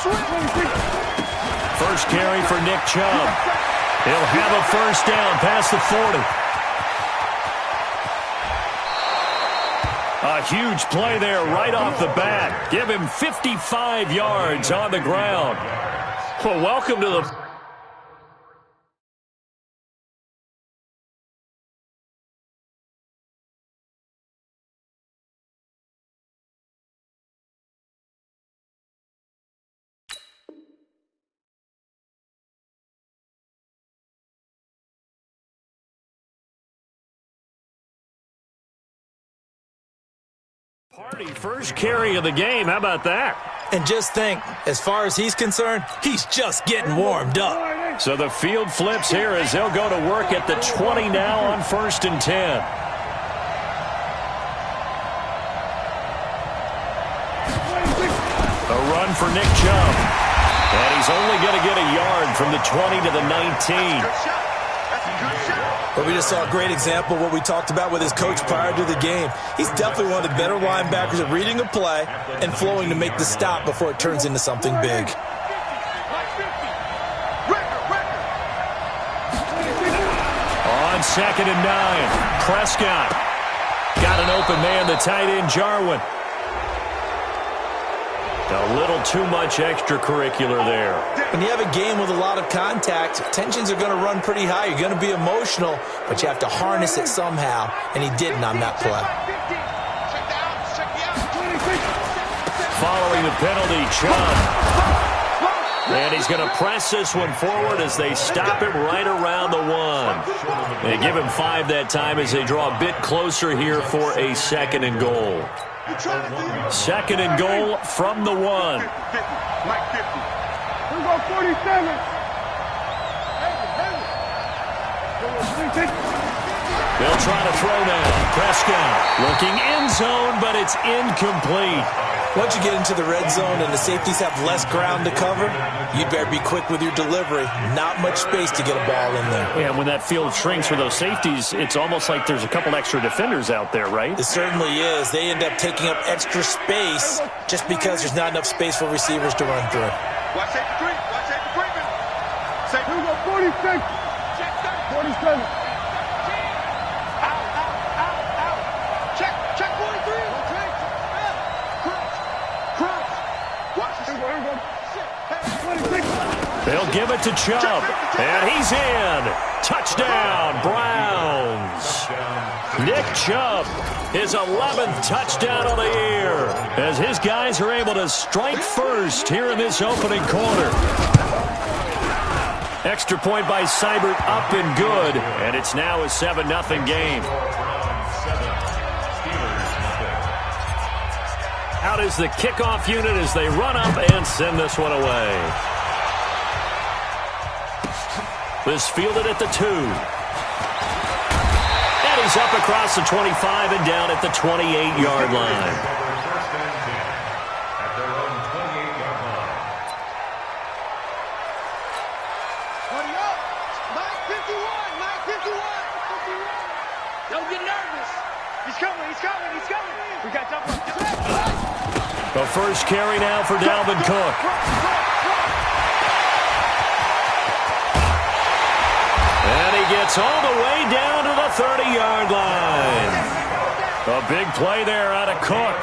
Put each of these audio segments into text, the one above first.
First carry for Nick Chubb. He'll have a first down past the 40. A huge play there right off the bat. Give him 55 yards on the ground. Well, welcome to the... Party first carry of the game. How about that? And just think, as far as he's concerned, he's just getting warmed up. So the field flips here as they'll go to work at the 20 now on 1st and 10. A run for Nick Chubb. And he's only going to get a yard from the 20 to the 19. But we just saw a great example of what we talked about with his coach prior to the game. He's definitely one of the better linebackers at reading a play and flowing to make the stop before it turns into something big. On 2nd and 9, Prescott got an open man, the tight end Jarwin. A little too much extracurricular there. When you have a game with a lot of contact, tensions are going to run pretty high. You're going to be emotional, but you have to harness it somehow, and he didn't on that play. Following the penalty, Chubb. And he's going to press this one forward as they stop him right around the 1. They give him 5 that time as they draw a bit closer here for a 2nd and goal. 2nd and goal from the 1. Here we go, 47. They'll try to throw now. Prescott looking end zone, but it's incomplete. Once you get into the red zone and the safeties have less ground to cover, you better be quick with your delivery. Not much space to get a ball in there. Yeah, when that field shrinks for those safeties, it's almost like there's a couple extra defenders out there, right? It certainly is. They end up taking up extra space just because there's not enough space for receivers to run through. Watch safety three. Watch safety three. Here we go, 46. 47. They'll give it to Chubb, and he's in. Touchdown, Browns. Nick Chubb, his 11th touchdown of the year, as his guys are able to strike first here in this opening quarter. Extra point by Seibert, up and good, and it's now a 7-0 game. Out is the kickoff unit as they run up and send this one away. This fielded at the 2. And he's up across the 25 and down at the 28-yard line. Don't get nervous. He's coming. We got jump. The first carry now for Dalvin Cook. And he gets all the way down to the 30-yard line. A big play there out of Cook.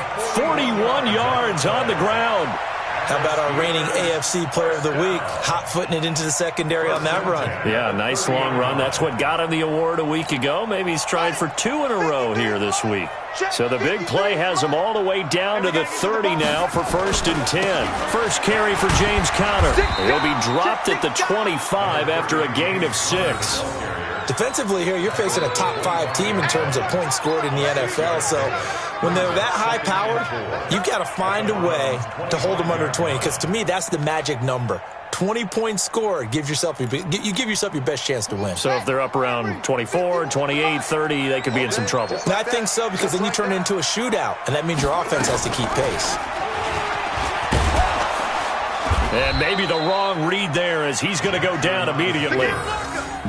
41 yards on the ground. How about our reigning AFC Player of the Week, hot-footing it into the secondary on that run? Yeah, nice long run. That's what got him the award a week ago. Maybe he's trying for 2 in a row here this week. So the big play has him all the way down to the 30 now for 1st and 10. First carry for James Conner. He'll be dropped at the 25 after a gain of 6. Defensively here, you're facing a top 5 team in terms of points scored in the NFL. So when they're that high powered, you've got to find a way to hold them under 20. Because to me, that's the magic number. 20 points scored, you give yourself your best chance to win. So if they're up around 24, 28, 30, they could be in some trouble. And I think so, because then you turn it into a shootout, and that means your offense has to keep pace. And maybe the wrong read there as he's going to go down immediately.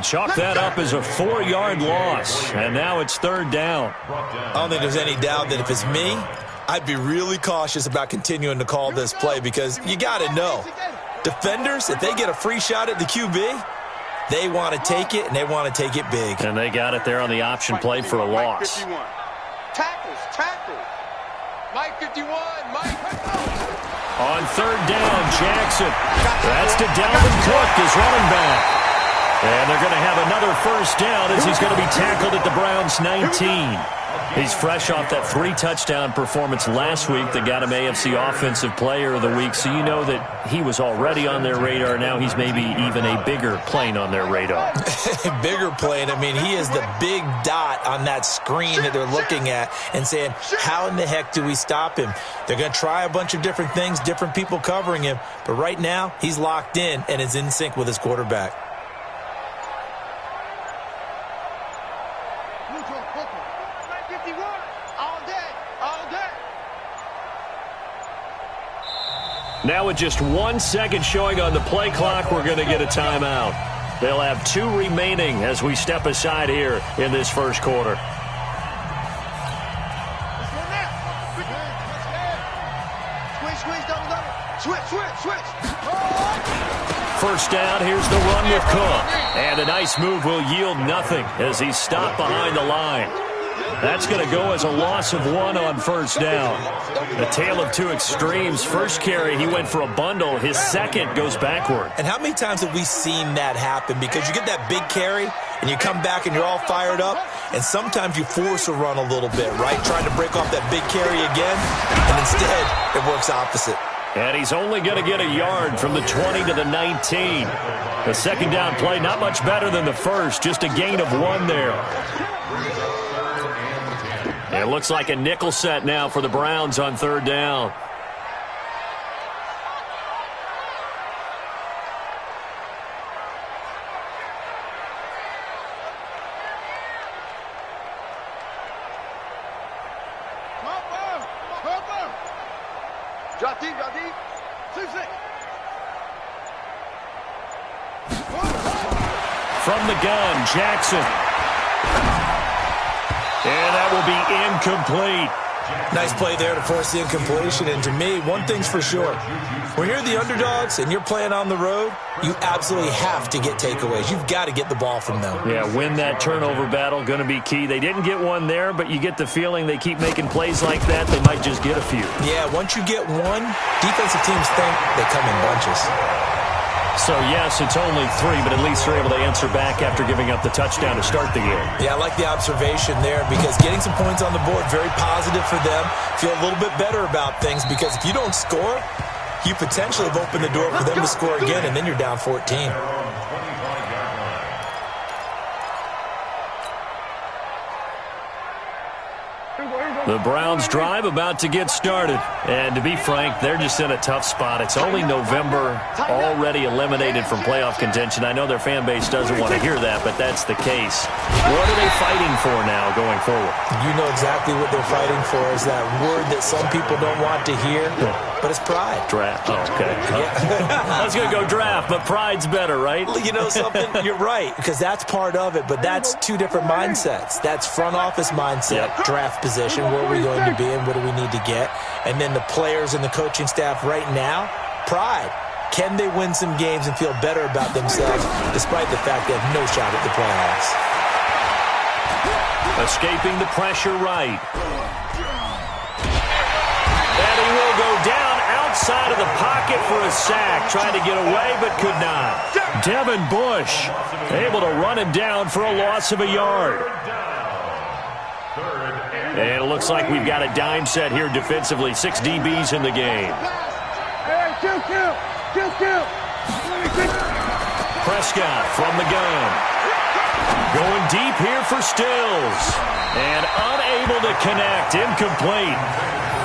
Chalk that up as a 4-yard loss, and now it's 3rd down. I don't think there's any doubt that if it's me, I'd be really cautious about continuing to call this play because you got to know, defenders, if they get a free shot at the QB, they want to take it, and they want to take it big. And they got it there on the option play for a loss. Tackles. Mike 51, Mike. On third down, Jackson. That's to Dalvin Cook, his running back. And they're going to have another first down as he's going to be tackled at the Browns' 19. He's fresh off that 3-touchdown performance last week that got him AFC Offensive Player of the Week, so you know that he was already on their radar. Now he's maybe even a bigger plane on their radar. Bigger plane. I mean, he is the big dot on that screen that they're looking at and saying, how in the heck do we stop him? They're going to try a bunch of different things, different people covering him, but right now he's locked in and is in sync with his quarterback. Now with just 1 second showing on the play clock, we're going to get a timeout. They'll have 2 remaining as we step aside here in this first quarter. First down, here's the run with Cook. And a nice move will yield nothing as he's stopped behind the line. That's going to go as a loss of 1 on first down. A tale of 2 extremes. First carry, he went for a bundle. His second goes backward. And how many times have we seen that happen? Because you get that big carry, and you come back and you're all fired up, and sometimes you force a run a little bit, right? Trying to break off that big carry again, and instead it works opposite. And he's only going to get a yard from the 20 to the 19. The second down play, not much better than the first, just a gain of 1 there. It looks like a nickel set now for the Browns on third down. Drop deep. 6-6. From the gun, Jackson. And that will be incomplete. Nice play there to force the incompletion. And to me, one thing's for sure. When you're the underdogs and you're playing on the road, you absolutely have to get takeaways. You've got to get the ball from them. Yeah, win that turnover battle, going to be key. They didn't get one there, but you get the feeling they keep making plays like that, they might just get a few. Yeah, once you get one, defensive teams think they come in bunches. So, yes, it's only 3, but at least they're able to answer back after giving up the touchdown to start the game. Yeah, I like the observation there because getting some points on the board, very positive for them. Feel a little bit better about things because if you don't score, you potentially have opened the door for them to score again, and then you're down 14. The Browns drive about to get started. And to be frank, they're just in a tough spot. It's only November, already eliminated from playoff contention. I know their fan base doesn't want to hear that, but that's the case. What are they fighting for now going forward? You know exactly what they're fighting for is that word that some people don't want to hear, but it's pride. Draft. Oh, okay. I was going to go draft, but pride's better, right? You know something? You're right, because that's part of it, but that's 2 different mindsets. That's front office mindset, draft position, where are we going to be and what do we need to get? And then the players and the coaching staff right now, pride. Can they win some games and feel better about themselves despite the fact they have no shot at the playoffs? Escaping the pressure right. And he will go down outside of the pocket for a sack. Trying to get away, but could not. Devin Bush able to run him down for a loss of a yard. And it looks like we've got a dime set here defensively. 6 DBs in the game. Prescott from the gun. Going deep here for Stills. And unable to connect. Incomplete.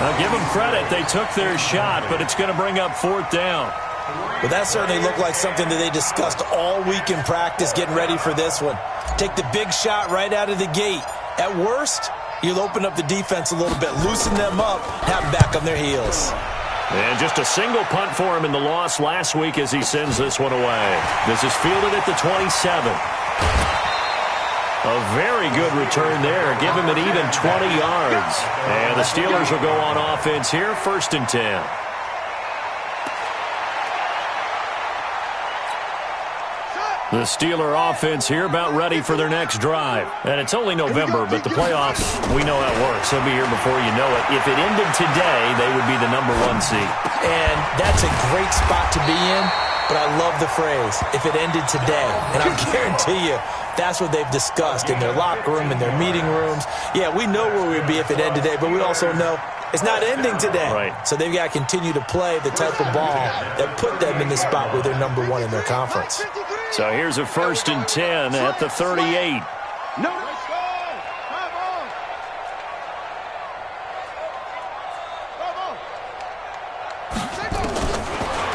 I'll give them credit. They took their shot, but it's going to bring up 4th down. Well, that certainly looked like something that they discussed all week in practice getting ready for this one. Take the big shot right out of the gate. At worst, you'll open up the defense a little bit, loosen them up, have them back on their heels. And just a single punt for him in the loss last week as he sends this one away. This is fielded at the 27. A very good return there. Give him an even 20 yards. And the Steelers will go on offense here, 1st and 10. The Steeler offense here about ready for their next drive. And it's only November, but the playoffs, we know how it works. They'll be here before you know it. If it ended today, they would be the #1 seed. And that's a great spot to be in, but I love the phrase, if it ended today. And I guarantee you, that's what they've discussed in their locker room, in their meeting rooms. Yeah, we know where we'd be if it ended today, but we also know it's not ending today. Right. So they've got to continue to play the type of ball that put them in the spot where they're #1 in their conference. So here's a 1st and 10 at the 38. No.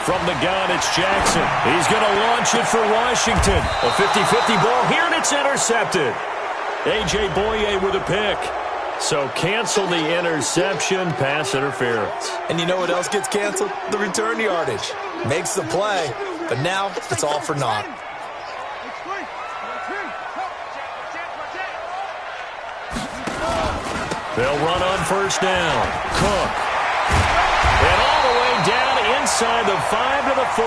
From the gun, it's Jackson. He's going to launch it for Washington. A 50-50 ball here, and it's intercepted. A.J. Boye with a pick. So cancel the interception, pass interference. And you know what else gets canceled? The return yardage. Makes the play, but now it's all for naught. They'll run on 1st down. Cook. And all the way down inside the 5 to the 4.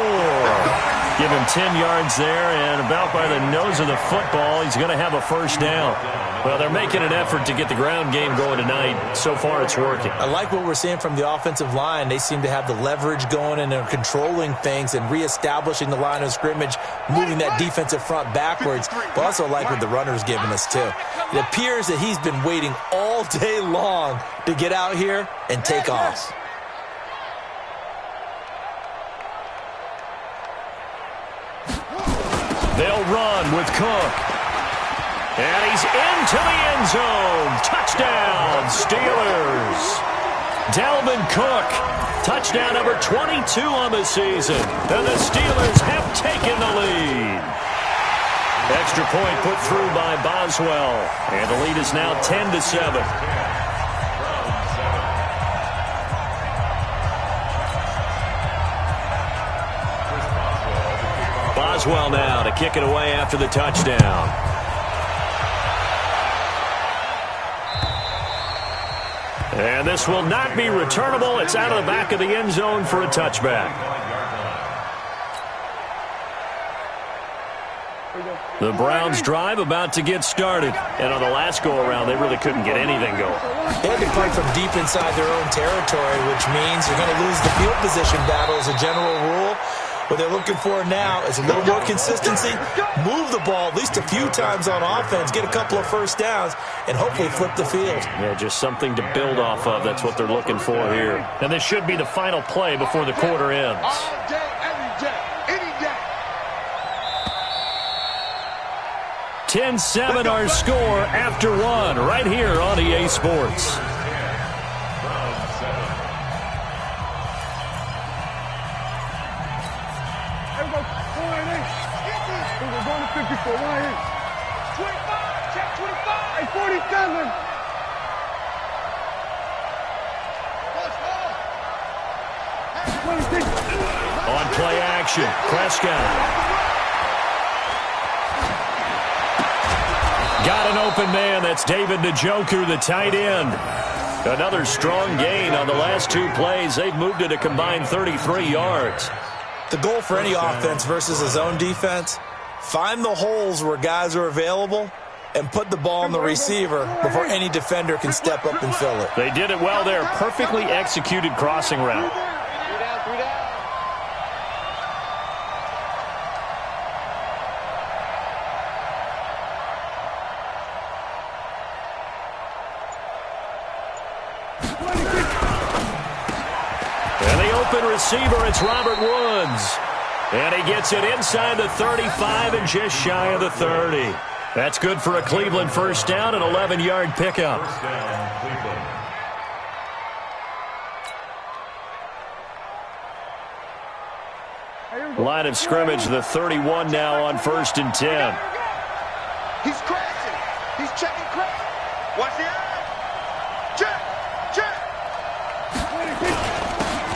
Give him 10 yards there, and about by the nose of the football, he's going to have a 1st down. Well, they're making an effort to get the ground game going tonight. So far, it's working. I like what we're seeing from the offensive line. They seem to have the leverage going, and they're controlling things and reestablishing the line of scrimmage, moving that defensive front backwards. But also like what the runner's giving us, too. It appears that he's been waiting all day long to get out here and take off. They'll run with Cook. And he's into the end zone. Touchdown, Steelers. Dalvin Cook, touchdown number 22 on the season. And the Steelers have taken the lead. Extra point put through by Boswell. And the lead is now 10-7. Boswell now to kick it away after the touchdown. And this will not be returnable. It's out of the back of the end zone for a touchback. The Browns drive about to get started. And on the last go-around, they really couldn't get anything going. They had to punt from deep inside their own territory, which means you're going to lose the field position battle as a general rule. What they're looking for now is a little more consistency, move the ball at least a few times on offense, get a couple of 1st downs, and hopefully flip the field. Yeah, just something to build off of. That's what they're looking for here. And this should be the final play before the quarter ends. All day, every day, any day. 10-7 our score after 1 right here on EA Sports. For 1 inch. 25, check 25. Hey, 47. On play action, Prescott. Got an open man. That's David Njoku, the tight end. Another strong gain on the last 2 plays. They've moved it a combined 33 yards. The goal for any offense versus a zone defense, find the holes where guys are available and put the ball on the receiver before any defender can step up and fill it. They did it well there. Perfectly executed crossing route. 3 down, 3 down. And the open receiver, it's Robert Woods. And he gets it inside the 35 and just shy of the 30. That's good for a Cleveland 1st down, an 11-yard pickup. Line of scrimmage, the 31 now on 1st and 10. He's crashing. He's checking crash. Watch the eye. Check. Check.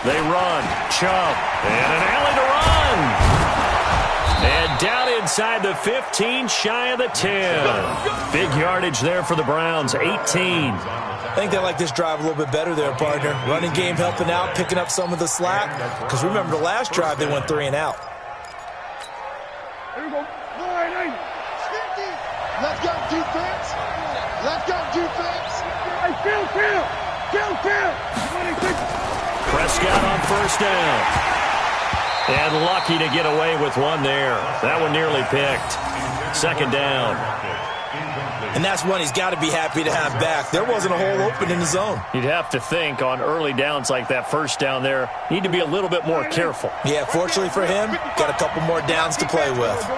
They run. Chubb. And an alley to run. And down inside the 15, shy of the 10. Big yardage there for the Browns, 18. I think they like this drive a little bit better there, partner. Running game helping out, picking up some of the slack. Because remember, the last drive, they went 3 and out. Here we go. 9-8. Let's go, defense. Let's go, defense. Hey, kill. Prescott on first down. And lucky to get away with one there. That one nearly picked. Second down. And that's one he's got to be happy to have back. There wasn't a hole open in the zone. You'd have to think on early downs like that first down there, need to be a little bit more careful. Yeah, fortunately for him, got a couple more downs to play with.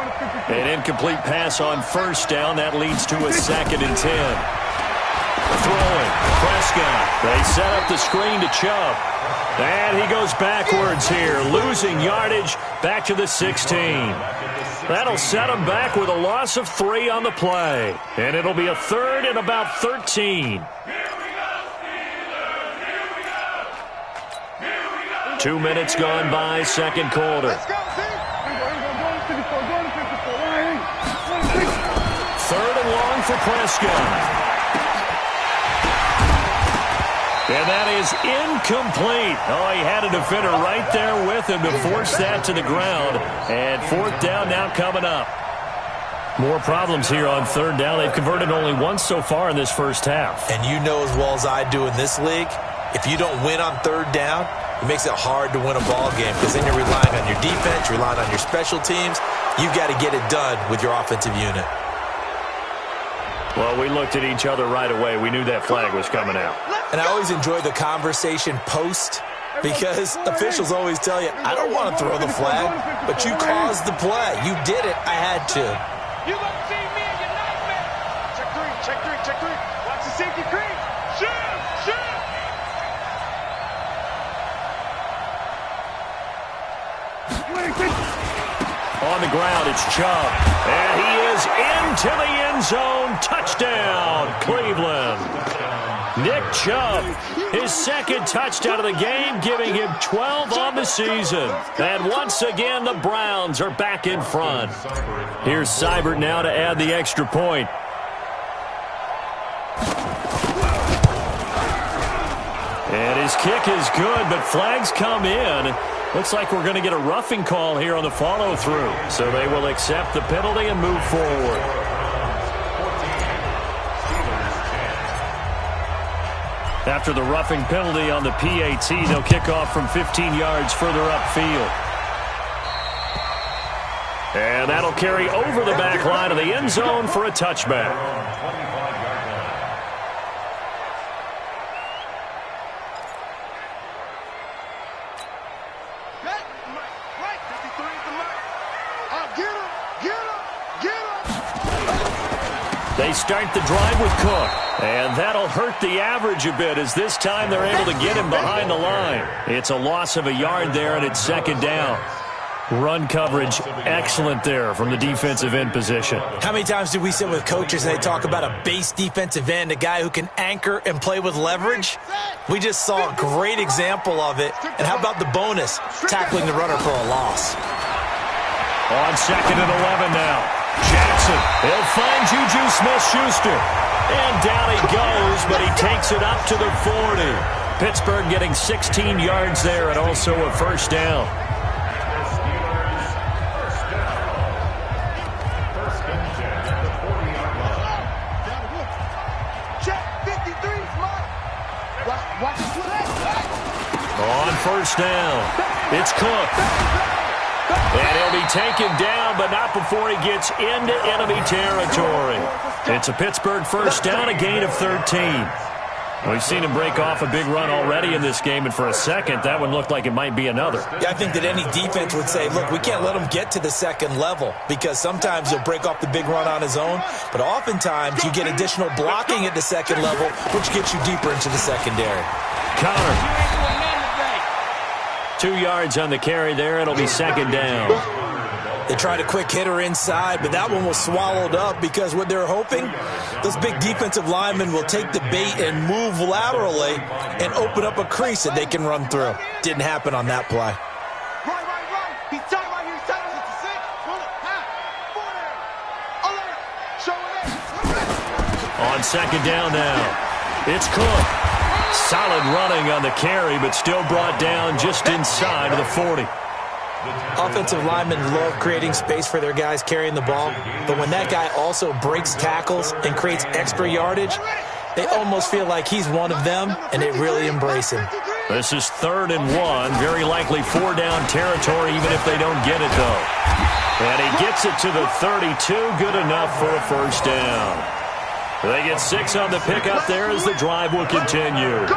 An incomplete pass on first down. That leads to a 2nd and 10. Throwing. Prescott. They set up the screen to Chubb. And he goes backwards here, losing yardage back to the 16. That'll set him back with a loss of 3 on the play. And it'll be a 3rd and about 13. 2 minutes gone by, second quarter. 3rd and long for Prescott. And that is incomplete. Oh, he had a defender right there with him to force that to the ground. And 4th down now coming up. More problems here on 3rd down. They've converted only once so far in this first half. And you know as well as I do in this league, if you don't win on 3rd down, it makes it hard to win a ball game because then you're relying on your defense, you're relying on your special teams. You've got to get it done with your offensive unit. Well, we looked at each other right away. We knew that flag was coming out. And I always enjoy the conversation post because officials always tell you, I don't want to throw the flag, but you caused the play. You did it. I had to. You gonna see me in your nightmare. Check three. Watch the safety creep. Shoot. On the ground, it's Chubb. And he is into the end zone. Touchdown, Cleveland. Nick Chubb, his 2nd touchdown of the game, giving him 12 on the season. And once again, the Browns are back in front. Here's Seibert now to add the extra point. And his kick is good, but flags come in. Looks like we're going to get a roughing call here on the follow-through. So they will accept the penalty and move forward. After the roughing penalty on the PAT, they'll kick off from 15 yards further upfield. And that'll carry over the back line of the end zone for a touchback. They start the drive with Cook. And that'll hurt the average a bit as this time they're able to get him behind the line. It's a loss of a yard there, and it's 2nd down. Run coverage excellent there from the defensive end position. How many times do we sit with coaches and they talk about a base defensive end, a guy who can anchor and play with leverage? We just saw a great example of it. And how about the bonus, tackling the runner for a loss? On 2nd and 11 now. Jackson, he'll find Juju Smith-Schuster. And down he goes, but he takes it up to the 40. Pittsburgh getting 16 yards there and also a 1st down. On 1st down, it's Cook. And he'll be taken down, but not before he gets into enemy territory. It's a Pittsburgh 1st down, a gain of 13. We've seen him break off a big run already in this game, and for a second, that one looked like it might be another. Yeah, I think that any defense would say, look, we can't let him get to the 2nd level because sometimes he'll break off the big run on his own, but oftentimes you get additional blocking at the 2nd level, which gets you deeper into the secondary. Counter. 2 yards on the carry there. It'll be 2nd down. They tried a quick hitter inside, but that one was swallowed up because what they're hoping, those big defensive linemen will take the bait and move laterally and open up a crease that they can run through. Didn't happen on that play. Right. He's tight right here. He's tight. It's a 6. On second down now, it's Cook. Solid running on the carry, but still brought down just inside of the 40. Offensive linemen love creating space for their guys carrying the ball, but when that guy also breaks tackles and creates extra yardage, they almost feel like he's one of them, and they really embrace him. This is 3rd and 1, very likely 4-down territory, even if they don't get it, though. And he gets it to the 32, good enough for a first down. They get 6 on the pickup there as the drive will continue.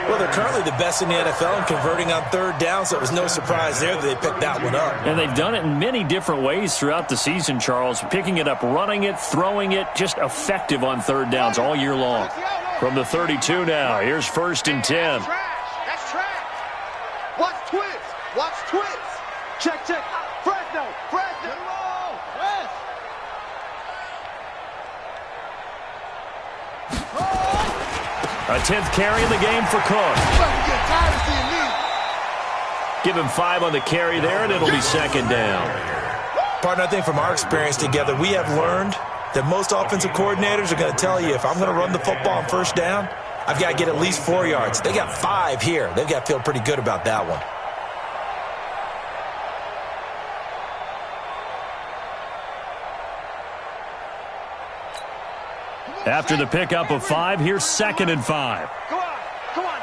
Well, they're currently the best in the NFL in converting on 3rd down, so it was no surprise there that they picked that one up. And they've done it in many different ways throughout the season, Charles. Picking it up, running it, throwing it, just effective on 3rd downs all year long. From the 32 now, here's 1st and 10. That's trash. Watch twist. Watch twist. Check, check. Fresno. Fresno. West. A 10th carry in the game for Cook. Give him 5 on the carry there, and it'll be 2nd down. Partner, I think from our experience together, we have learned that most offensive coordinators are going to tell you, if I'm going to run the football on 1st down, I've got to get at least 4 yards. They got 5 here. They've got to feel pretty good about that one. After the pickup of 5, here's 2nd and 5. Come on,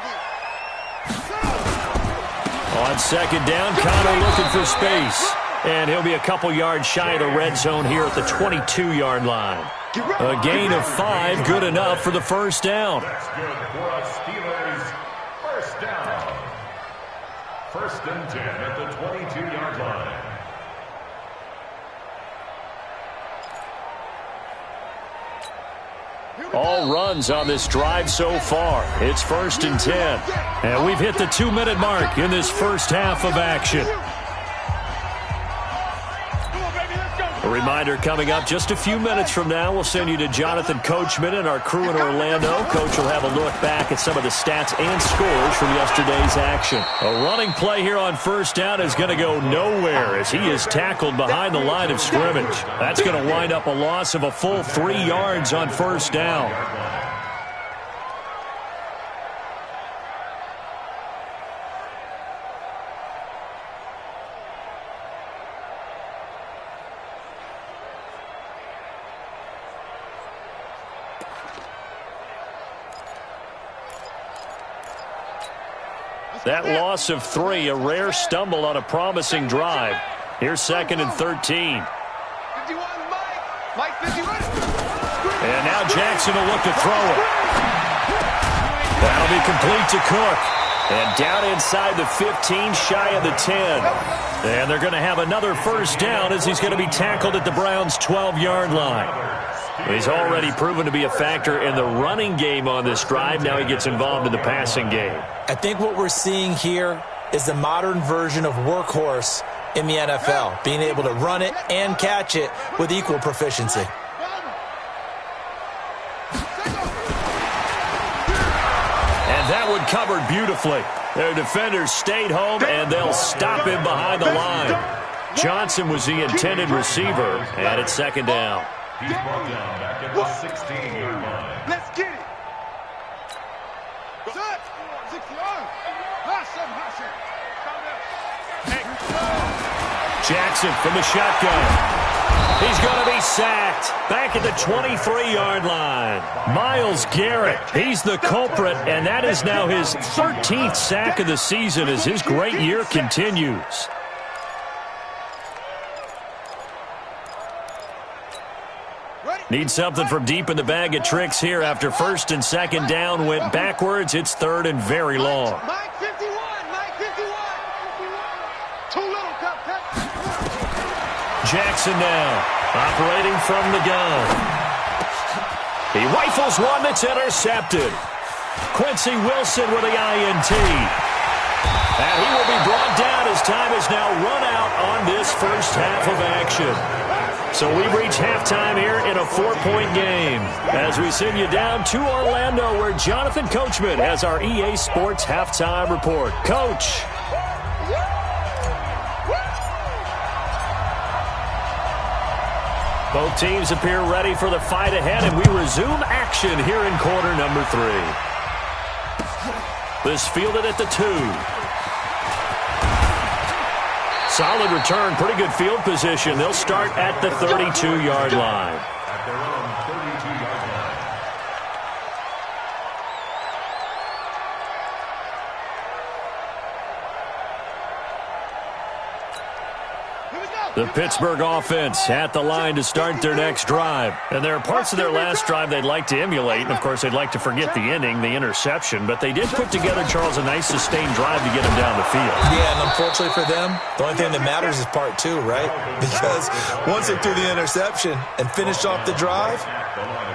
On 2nd down, Connor looking for space. And he'll be a couple yards shy of the red zone here at the 22-yard line. A gain of 5, good enough for the first down. That's good for us Steelers. First down. 1st and 10 at the 22-yard line. All runs on this drive so far. It's 1st and 10. And we've hit the 2-minute mark in this first half of action. A reminder coming up just a few minutes from now, we'll send you to Jonathan Coachman and our crew in Orlando. Coach will have a look back at some of the stats and scores from yesterday's action. A running play here on 1st down is going to go nowhere as he is tackled behind the line of scrimmage. That's going to wind up a loss of a full 3 yards on 1st down. That loss of 3, a rare stumble on a promising drive. Here's 2nd and 13. 51, Mike 51. And now Jackson will look to throw it. That'll be complete to Cook. And down inside the 15, shy of the 10. And they're going to have another first down as he's going to be tackled at the Browns' 12-yard line. He's already proven to be a factor in the running game on this drive. Now he gets involved in the passing game. I think what we're seeing here is the modern version of workhorse in the NFL, being able to run it and catch it with equal proficiency. And that one covered beautifully. Their defenders stayed home, and they'll stop him behind the line. Johnson was the intended receiver, and it's 2nd down. He's brought down back at the 16-yard line. Let's get it. Jackson from the shotgun. He's going to be sacked back at the 23-yard line. Myles Garrett, he's the culprit, and that is now his 13th sack of the season as his great year continues. Need something from deep in the bag of tricks here after 1st and 2nd down went backwards. It's 3rd and very long. Mike 51. Too little, cut. Jackson now operating from the gun. He rifles one that's intercepted. Quincy Wilson with the INT. And he will be brought down as time is now run out on this first half of action. So we reach halftime here in a 4-point game as we send you down to Orlando where Jonathan Coachman has our EA Sports halftime report. Coach. Both teams appear ready for the fight ahead, and we resume action here in quarter number 3. This fielded at the 2. Solid return, pretty good field position. They'll start at the 32-yard line. At their own 32-yard line. The Pittsburgh offense at the line to start their next drive. And there are parts of their last drive they'd like to emulate. And, of course, they'd like to forget the ending, the interception. But they did put together, Charles, a nice sustained drive to get them down the field. Yeah, and unfortunately for them, the only thing that matters is part 2, right? Because once they threw the interception and finished off the drive,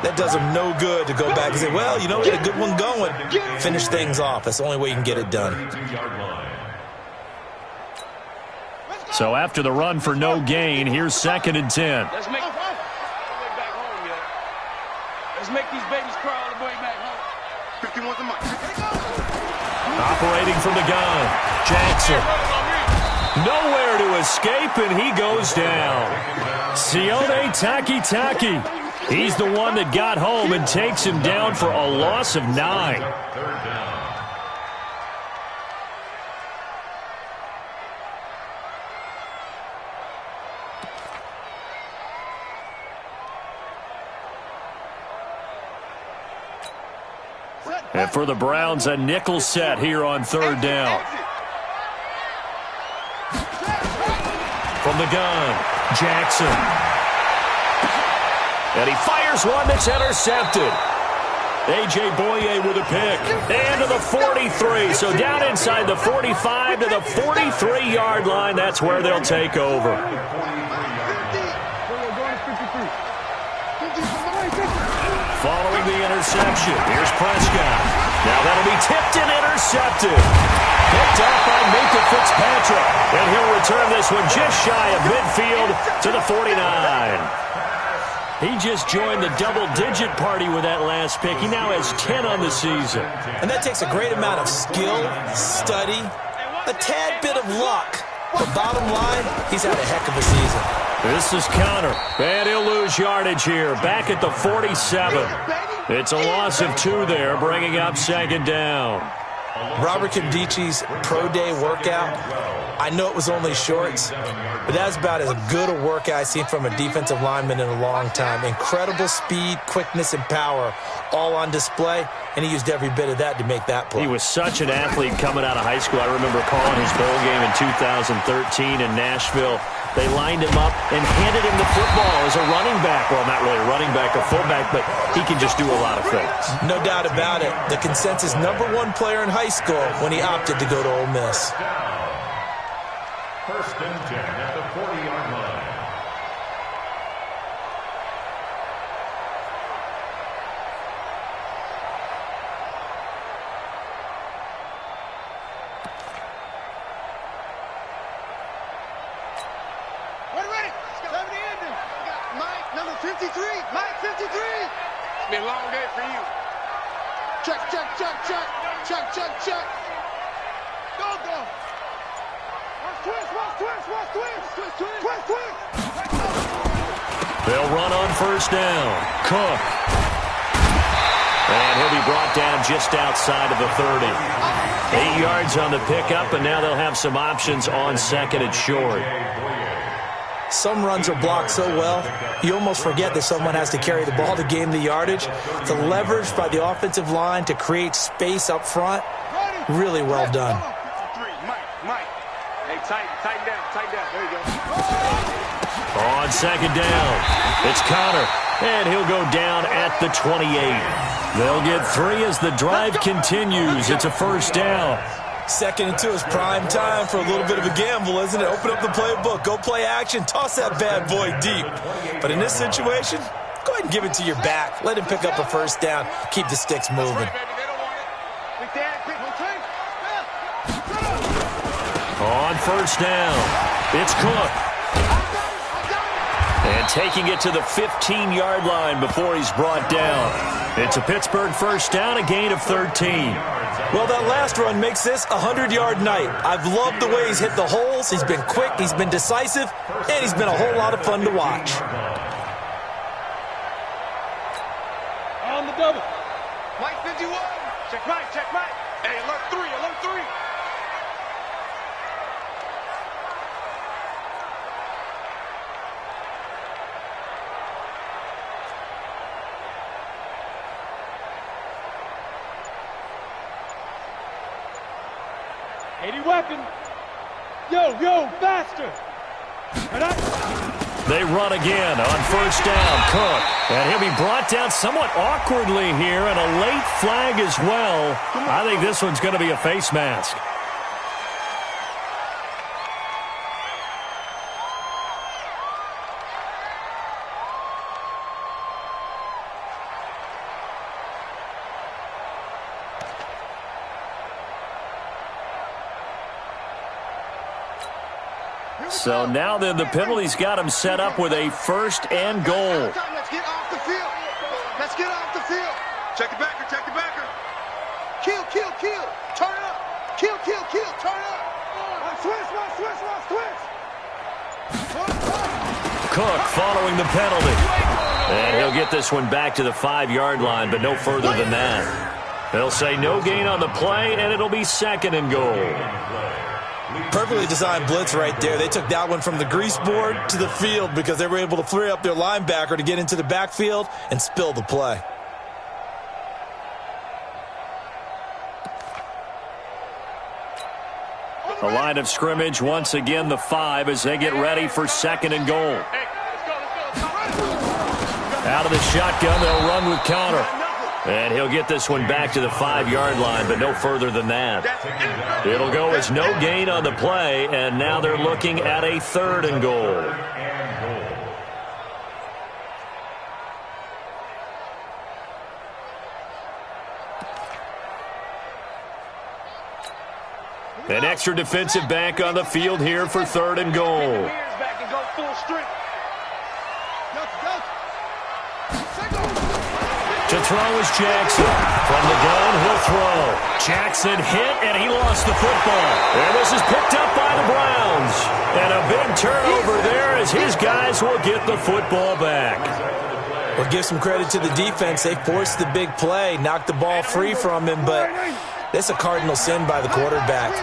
that does them no good to go back and say, well, you know, we had a good one going. Finish things off. That's the only way you can get it done. So after the run for no gain, here's 2nd and 10. Let's make these babies crawl all the way back home. 51's the mic. Operating from the gun, Jackson. Nowhere to escape, and he goes down. Sione Takitaki. He's the one that got home and takes him down for a loss of 9. And for the Browns, a nickel set here on 3rd down. From the gun, Jackson. And he fires one that's intercepted. A.J. Boye with a pick. And to the 43. So down inside the 45 to the 43-yard line. That's where they'll take over. Following the interception, here's Prescott. Now that'll be tipped and intercepted. Picked up by Minka Fitzpatrick. And he'll return this one just shy of midfield to the 49. He just joined the double-digit party with that last pick. He now has 10 on the season. And that takes a great amount of skill, study, a tad bit of luck. But bottom line, he's had a heck of a season. This is Connor, and he'll lose yardage here, back at the 47. It's a loss of 2 there, bringing up 2nd down. Robert Kimdichi's pro day workout, I know it was only shorts, but that's about as good a workout I've seen from a defensive lineman in a long time. Incredible speed, quickness, and power, all on display, and he used every bit of that to make that play. He was such an athlete coming out of high school. I remember calling his bowl game in 2013 in Nashville. They lined him up and handed him the football as a running back. Well, not really a running back, a fullback, but he can just do a lot of things. No doubt about it. The consensus #1 player in high school when he opted to go to Ole Miss. 1st and 10 at the 40-yard line. Number 53, Mike 53. It's been a long day for you. Check, check, check, check, check, check, check. Go, go. Watch twist, watch twist, watch twist, twist, twist, twist, twist. They'll run on 1st down. Cook. And he'll be brought down just outside of the 30. 8 yards on the pickup, and now they'll have some options on 2nd and short. Some runs are blocked so well, you almost forget that someone has to carry the ball to gain the yardage. The leverage by the offensive line to create space up front, really well done. Mike. Hey, tighten down. There you go. On 2nd down, it's Connor, and he'll go down at the 28. They'll get 3 as the drive continues. It's a 1st down. 2nd and 2 is prime time for a little bit of a gamble, isn't it? Open up the playbook, go play action, toss that bad boy deep. But in this situation, go ahead and give it to your back. Let him pick up a 1st down, keep the sticks moving. On 1st down, it's Cook. And taking it to the 15-yard line before he's brought down. It's a Pittsburgh 1st down, a gain of 13. Well, that last run makes this a 100-yard night. I've loved the way he's hit the holes. He's been quick, he's been decisive, and he's been a whole lot of fun to watch. 51. Check mate, check mate. Hey, alert 3, alert 3. Weapon. Yo, faster. They run again on first down. Cook. And he'll be brought down somewhat awkwardly here, and a late flag as well. I think this one's going to be a face mask. So now then the penalty's got him set up with a first and goal. Let's get off the field. Let's get off the field. Check the backer, check the backer. Kill. Turn it up. Kill. Turn it up. Switch. Cook following the penalty. And he'll get this one back to the 5-yard line, but no further than that. They'll say no gain on the play, and it'll be second and goal. Perfectly designed blitz right there. They took that one from the grease board to the field because they were able to free up their linebacker to get into the backfield and spill the play. The line of scrimmage, once again, the 5 as they get ready for second and goal. Out of the shotgun, they'll run with counter. And he'll get this one back to the 5-yard line, but no further than that. It'll go as no gain on the play, and now they're looking at a third and goal. An extra defensive back on the field here for third and goal. To throw is Jackson. From the gun, he'll throw. Jackson hit, and he lost the football. And this is picked up by the Browns. And a big turnover there as his guys will get the football back. Well, give some credit to the defense. They forced the big play, knocked the ball free from him, but that's a cardinal sin by the quarterback.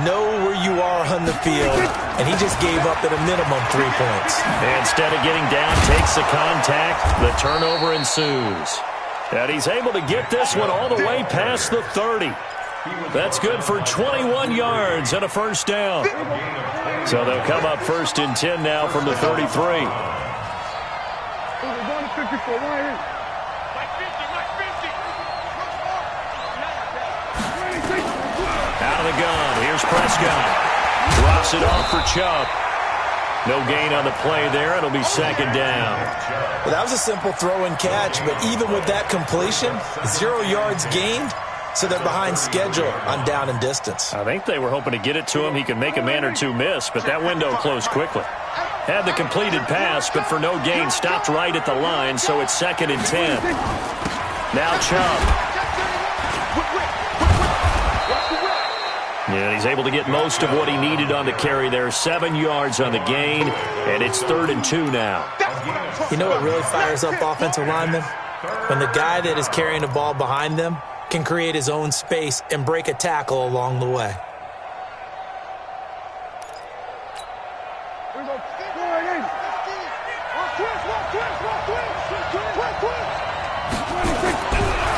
Know where you are on the field, and he just gave up at a minimum 3 points. And instead of getting down, takes the contact. The turnover ensues. And he's able to get this one all the way past the 30. That's good for 21 yards and a first down. So they'll come up first and 10 now from the 33. Out of the gun. Here's Prescott. Drops it off for Chubb. No gain on the play there. It'll be second down. Well, that was a simple throw and catch, but even with that completion, 0 yards gained, so they're behind schedule on down and distance. I think they were hoping to get it to him. He could make a man or two miss, but that window closed quickly. Had the completed pass, but for no gain, stopped right at the line, so it's second and 10. Now Chubb. Yeah, he's able to get most of what he needed on the carry there. 7 yards on the gain, and it's third and 2 now. You know what really fires up offensive linemen? When the guy that is carrying the ball behind them can create his own space and break a tackle along the way.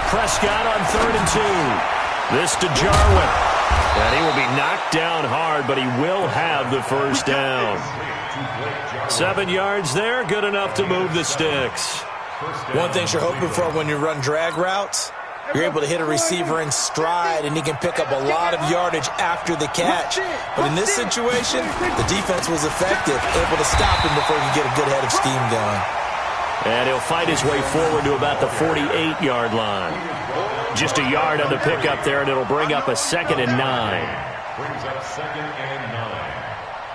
Prescott on third and 2. This to Jarwin. And he will be knocked down hard, but he will have the first down. 7 yards there, good enough to move the sticks. One thing you're hoping for when you run drag routes, you're able to hit a receiver in stride, and he can pick up a lot of yardage after the catch. But in this situation, the defense was effective, able to stop him before he could get a good head of steam going. And he'll fight his way forward to about the 48-yard line. Just a yard on the pickup there, and it'll bring up a second and 9. Brings up second and 9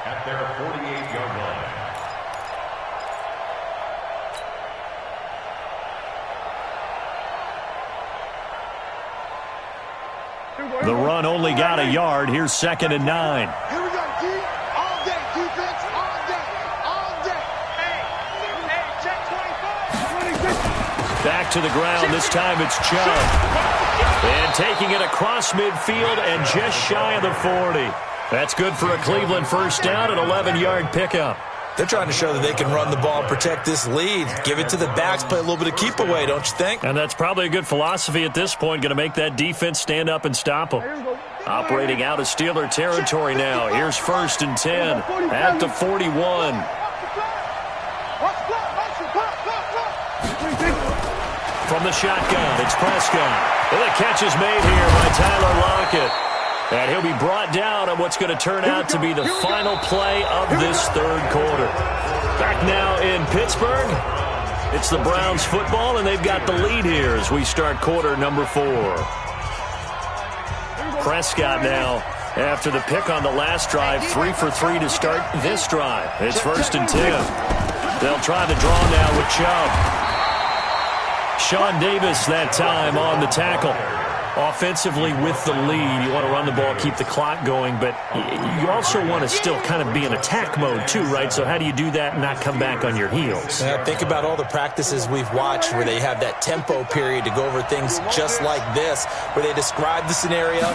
at their 48-yard line. The run only got a yard. Here's second and 9. Here we go, D. All day, defense, all day, all day. Hey, check 25. Back to the ground. This time it's Chubb. And taking it across midfield and just shy of the 40. That's good for a Cleveland first down, an 11-yard pickup. They're trying to show that they can run the ball and protect this lead. Give it to the backs, play a little bit of keep away, don't you think? And that's probably a good philosophy at this point, going to make that defense stand up and stop them. Operating out of Steeler territory now. Here's 1st and 10 at the 41. From the shotgun, it's Prescott. And the catch is made here by Tyler Lockett. And he'll be brought down on what's going to turn out to be the final play of this third quarter. Back now in Pittsburgh. It's the Browns football, and they've got the lead here as we start quarter number 4. Prescott now, after the pick on the last drive, 3 for 3 to start this drive. It's 1st and 10. They'll try the draw now with Chubb. Sean Davis that time on the tackle. Offensively with the lead, you want to run the ball, keep the clock going, but you also want to still kind of be in attack mode too, right? So how do you do that and not come back on your heels? Yeah, think about all the practices we've watched where they have that tempo period to go over things just like this, where they describe the scenario,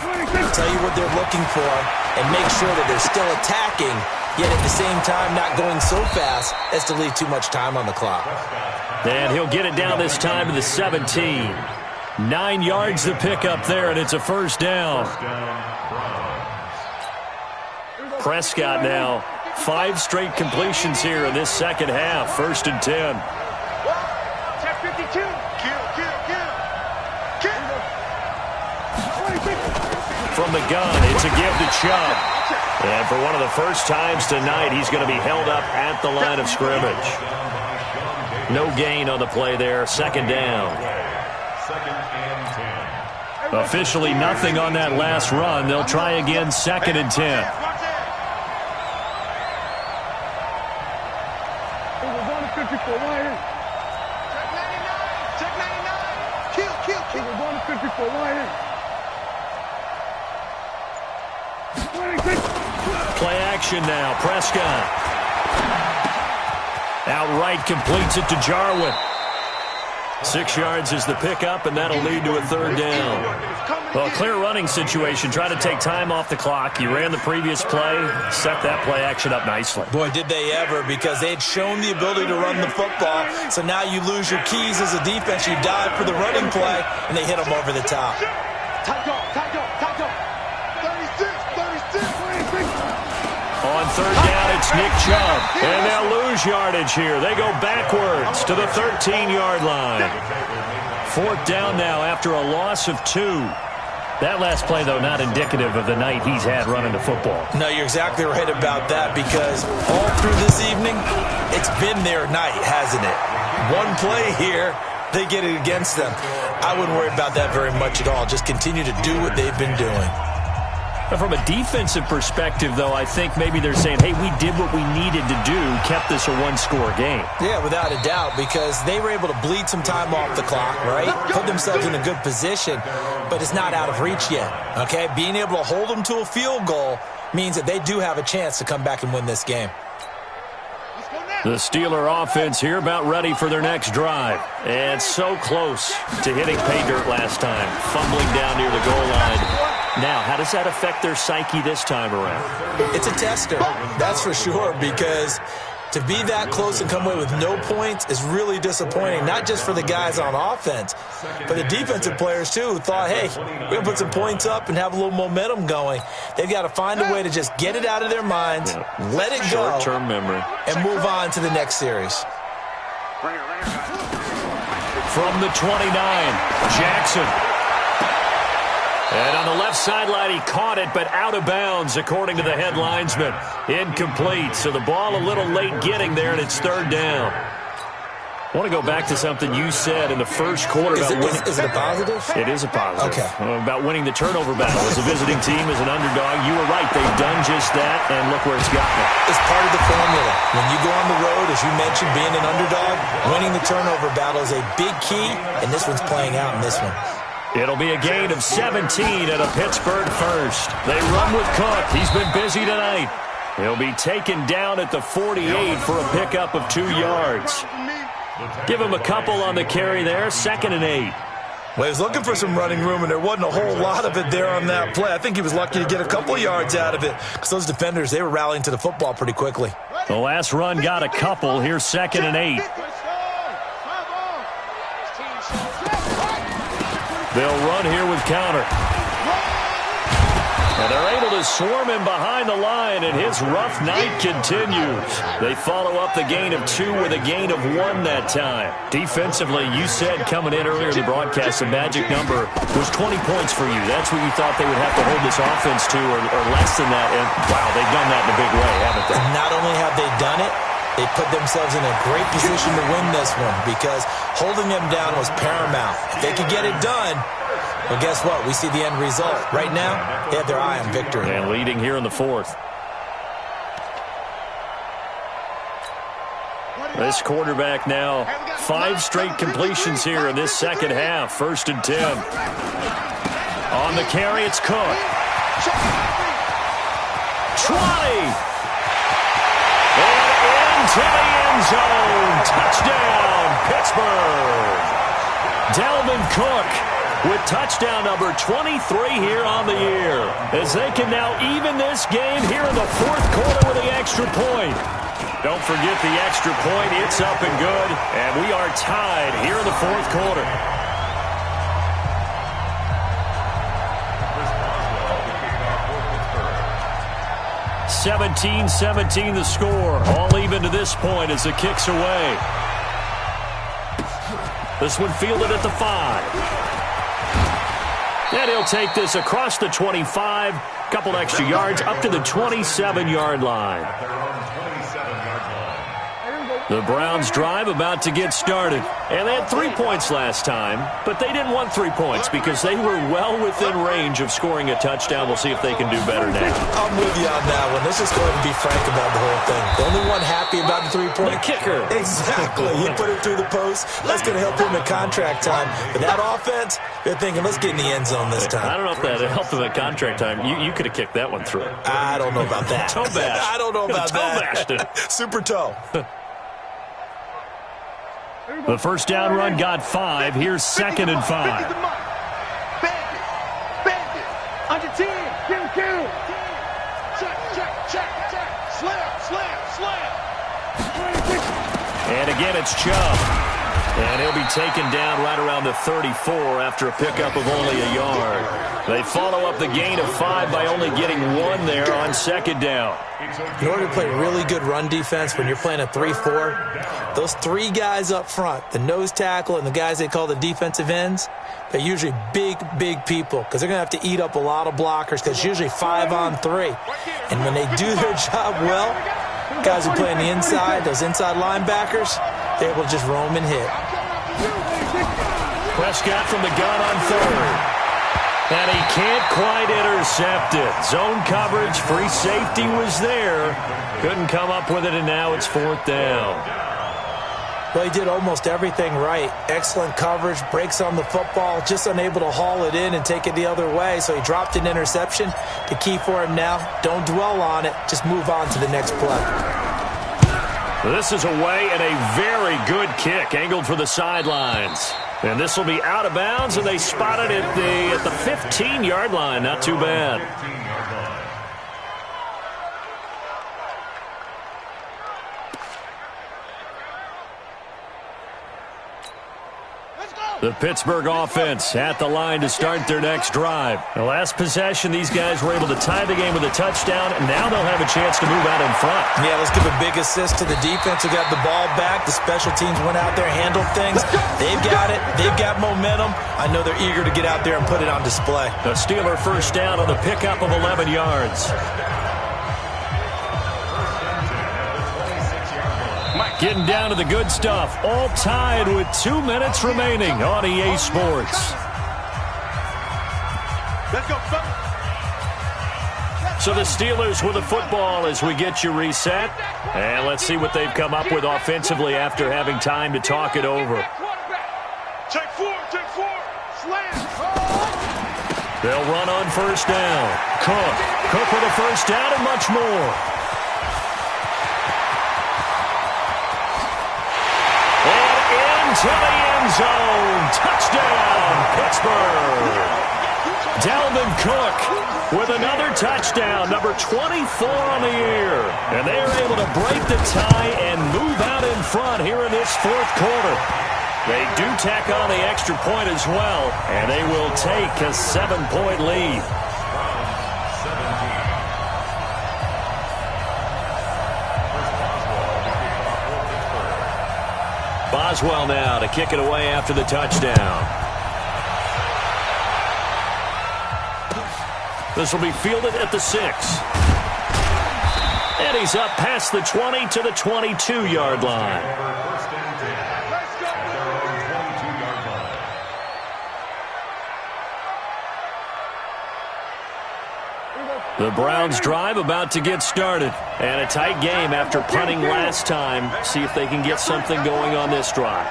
tell you what they're looking for, and make sure that they're still attacking, yet at the same time not going so fast as to leave too much time on the clock. And he'll get it down this time to the 17. 9 yards to pick up there, and it's a first down. Prescott now, 5 straight completions here in this second half. 1st and 10. From the gun, it's a give to Chubb. And for one of the first times tonight, he's going to be held up at the line of scrimmage. No gain on the play there, 2nd down. Officially nothing on that last run. They'll try again, 2nd and 10. Play action now, Prescott. Outright completes it to Jarwin. 6 yards is the pickup, and that'll lead to a 3rd down. Well, a clear running situation. Try to take time off the clock. You ran the previous play, set that play action up nicely. Boy, did they ever, because they had shown the ability to run the football. So now you lose your keys as a defense. You dive for the running play, and they hit them over the top. Tight go. 36. On 3rd down, it's Nick Chubb. And they'll lose yardage here. They go backwards to the 13-yard line. 4th down now after a loss of 2. That last play, though, not indicative of the night he's had running the football. No, you're exactly right about that, because all through this evening, it's been their night, hasn't it? One play here, they get it against them. I wouldn't worry about that very much at all. Just continue to do what they've been doing. From a defensive perspective, though, I think maybe they're saying, hey, we did what we needed to do, kept this a one-score game. Yeah, without a doubt, because they were able to bleed some time off the clock, right? Put themselves in a good position, but it's not out of reach yet, okay? Being able to hold them to a field goal means that they do have a chance to come back and win this game. The Steeler offense here about ready for their next drive. And so close to hitting pay dirt last time, fumbling down near the goal line. Now, how does that affect their psyche this time around? It's a tester, that's for sure, because to be that close and come away with no points is really disappointing, not just for the guys on offense, but the defensive players, too, who thought, hey, we're going to put some points up and have a little momentum going. They've got to find a way to just get it out of their minds, let it go, short-term memory, and move on to the next series. From the 29, Jackson. And on the left sideline, he caught it, but out of bounds, according to the head linesman. Incomplete, so the ball a little late getting there, and it's 3rd down. I want to go back to something you said in the first quarter. Is it a positive? It is a positive. Okay. About winning the turnover battle as a visiting team, as an underdog. You were right. They've done just that, and look where it's gotten them. It's part of the formula. When you go on the road, as you mentioned, being an underdog, winning the turnover battle is a big key, and this one's playing out in this one. It'll be a gain of 17 and a Pittsburgh first. They run with Cook. He's been busy tonight. He'll be taken down at the 48 for a pickup of 2 yards. Give him a couple on the carry there. 2nd and 8. Well, he was looking for some running room, and there wasn't a whole lot of it there on that play. I think he was lucky to get a couple yards out of it because those defenders, they were rallying to the football pretty quickly. The last run got a couple. Here's 2nd and 8. They'll run here with counter. And they're able to swarm him behind the line, and his rough night continues. They follow up the gain of 2 with a gain of 1 that time. Defensively, you said coming in earlier in the broadcast, the magic number was 20 points for you. That's what you thought they would have to hold this offense to, or less than that. And, wow, they've done that in a big way, haven't they? And not only have they done it, they put themselves in a great position to win this one because holding them down was paramount. If they could get it done, well, guess what? We see the end result. Right now, they have their eye on victory. And leading here in the 4th. This quarterback now, 5 straight completions here in this second half. 1st and 10. On the carry, it's Cook. 20. And into the end zone. Touchdown, Pittsburgh. Dalvin Cook with touchdown number 23 here on the year, as they can now even this game here in the 4th quarter with the extra point. Don't forget the extra point. It's up and good, and we are tied here in the 4th quarter. (17-17) the score. All even to this point as the kick's away. This one fielded at the 5. And he'll take this across the 25, couple extra yards, up to the 27-yard line. The Browns' drive about to get started. And they had 3 points last time, but they didn't want 3 points because they were well within range of scoring a touchdown. We'll see if they can do better now. I'm with you on that one. Let's just go ahead and be frank about the whole thing. The only one happy about the 3-point. The kicker. Exactly. He put it through the post. That's going to help him in contract time. But that offense, they're thinking, let's get in the end zone this time. I don't know if that helped them at contract time. You could have kicked that one through. I don't know about that. Toe bash. I don't know about toe that. bashed it. Super toe. The first down run got 5. Here's 2nd and 5. Bandit. Under 10. Kill. Check. Slam. And again, it's Chubb. And he'll be taken down right around the 34 after a pickup of only a yard. They follow up the gain of 5 by only getting 1 there on 2nd down. In order to play really good run defense when you're playing a 3-4, those 3 guys up front, the nose tackle and the guys they call the defensive ends, they're usually big people because they're going to have to eat up a lot of blockers because it's usually 5 on 3. And when they do their job well, guys who play on the inside, those inside linebackers, they're able to just roam and hit. Prescott from the gun on 3rd. And he can't quite intercept it. Zone coverage, free safety was there. Couldn't come up with it, and now it's 4th down. Well, he did almost everything right. Excellent coverage, breaks on the football, just unable to haul it in and take it the other way. So he dropped an interception. The key for him now, don't dwell on it. Just move on to the next play. This is away and a very good kick, angled for the sidelines. And this will be out of bounds, and they spot it at the 15-yard line. Not too bad. The Pittsburgh offense at the line to start their next drive. The last possession, these guys were able to tie the game with a touchdown, and now they'll have a chance to move out in front. Yeah, let's give a big assist to the defense who got the ball back. The special teams went out there, handled things. They've got it. They've got momentum. I know they're eager to get out there and put it on display. The Steeler first down on the pickup of 11 yards. Getting down to the good stuff. All tied with 2 minutes remaining on EA Sports. Let's go, So the Steelers with the football as we get you reset. And let's see what they've come up with offensively after having time to talk it over. Check four. Slam. They'll run on first down. Cook with a first down and much more. To the end zone. Touchdown, Pittsburgh. Dalvin Cook with another touchdown, number 24 on the year. And they are able to break the tie and move out in front here in this fourth quarter. They do tack on the extra point as well, and they will take a 7-point lead. Boswell now to kick it away after the touchdown. This will be fielded at the 6. And he's up past the 20 to the 22-yard line. The Browns drive about to get started. And a tight game after punting last time. See if they can get something going on this drive.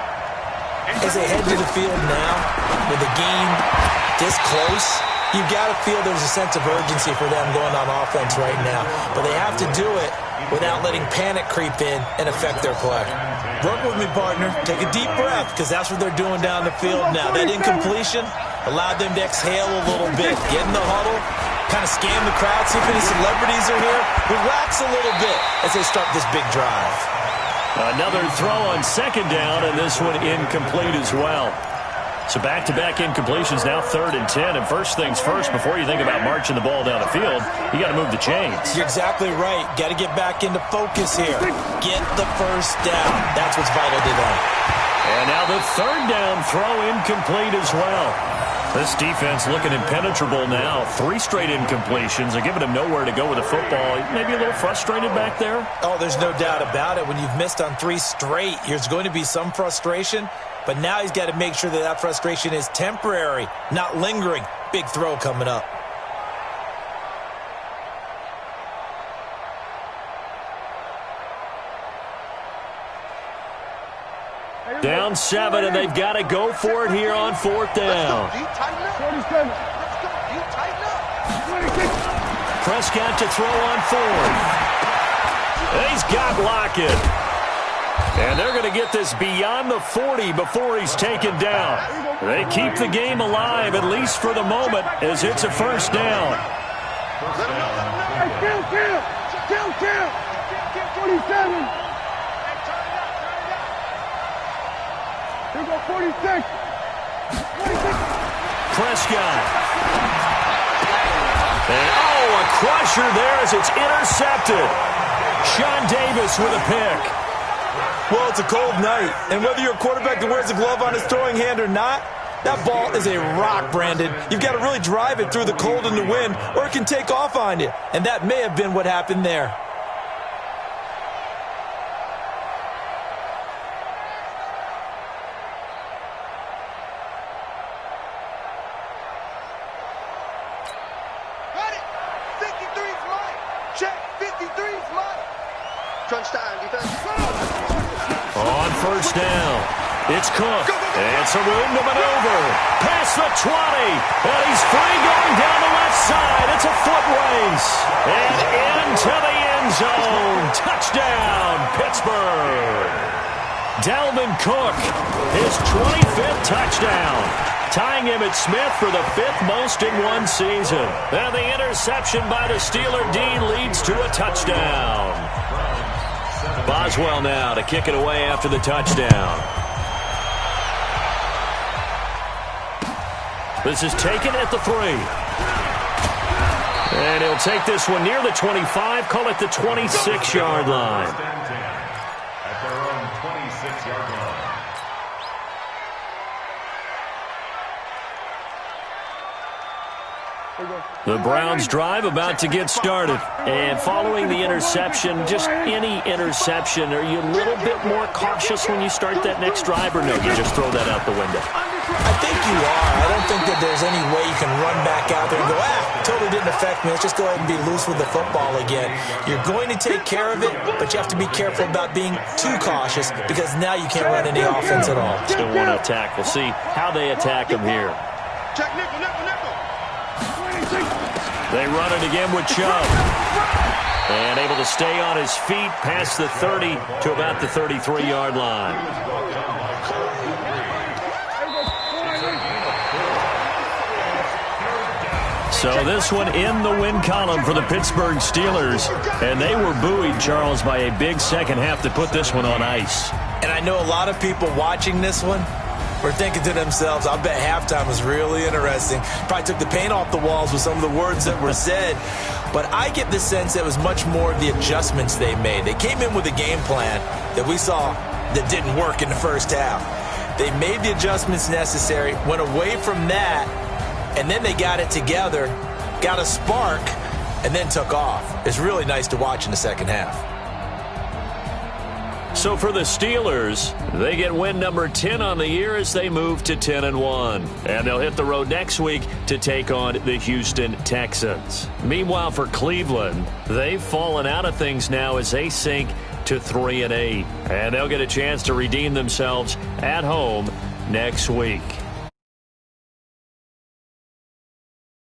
As they head to the field now, with the game this close, you've got to feel there's a sense of urgency for them going on offense right now. But they have to do it without letting panic creep in and affect their play. Work with me, partner. Take a deep breath, because that's what they're doing down the field now. That incompletion allowed them to exhale a little bit, get in the huddle, kind of scan the crowd, see if any celebrities are here, relax a little bit as they start this big drive. Another throw on second down, and this one incomplete as well. So back-to-back incompletions, now 3rd and 10. And first things first, before you think about marching the ball down the field, you got to move the chains. You're exactly right. Got to get back into focus here. Get the first down. That's what's vital to them. And now the 3rd down throw incomplete as well. This defense looking impenetrable now. 3 straight incompletions. They're giving him nowhere to go with the football. Maybe a little frustrated back there? Oh, there's no doubt about it. When you've missed on 3 straight, there's going to be some frustration. But now he's got to make sure that that frustration is temporary, not lingering. Big throw coming up. Down 7, and they've got to go for it here on 4th down. Prescott to throw on 4th. He's got Lockett. And they're going to get this beyond the 40 before he's taken down. They keep the game alive, at least for the moment, as it's a first down. Kill. 47. Here go 46. Prescott. And, a crusher there as it's intercepted. Sean Davis with a pick. Well, it's a cold night, and whether you're a quarterback that wears a glove on his throwing hand or not, that ball is a rock, Brandon. You've got to really drive it through the cold and the wind, or it can take off on you, and that may have been what happened there. Got it! 53's mine! Check! 53's mine! Crunch time, defense. On first down, it's Cook. And some room to maneuver. Past the 20. And he's free going down the left side. It's a foot race. And into the end zone. Touchdown, Pittsburgh. Dalvin Cook, his 25th touchdown. Tying him at Smith for the 5th most in one season. And the interception by the Steeler D leads to a touchdown. Boswell now to kick it away after the touchdown. This is taken at the 3. And he'll take this one near the 25, call it the 26-yard line. At their own 26-yard line. The Browns drive about to get started. And following the interception, just any interception, are you a little bit more cautious when you start that next drive, or no, you just throw that out the window? I think you are. I don't think that there's any way you can run back out there and go, totally didn't affect me. Let's just go ahead and be loose with the football again. You're going to take care of it, but you have to be careful about being too cautious, because now you can't run any offense at all. Still want to attack. We'll see how they attack him here. Check nickel. They run it again with Chubb. And able to stay on his feet past the 30 to about the 33-yard line. So this one in the win column for the Pittsburgh Steelers. And they were buoyed, Charles, by a big second half to put this one on ice. And I know a lot of people watching this one were thinking to themselves, I bet halftime was really interesting. Probably took the paint off the walls with some of the words that were said. But I get the sense that it was much more the adjustments they made. They came in with a game plan that we saw that didn't work in the first half. They made the adjustments necessary, went away from that, and then they got it together, got a spark, and then took off. It's really nice to watch in the second half. So for the Steelers, they get win number 10 on the year as they move to 10-1. And they'll hit the road next week to take on the Houston Texans. Meanwhile, for Cleveland, they've fallen out of things now as they sink to 3-8. And they'll get a chance to redeem themselves at home next week.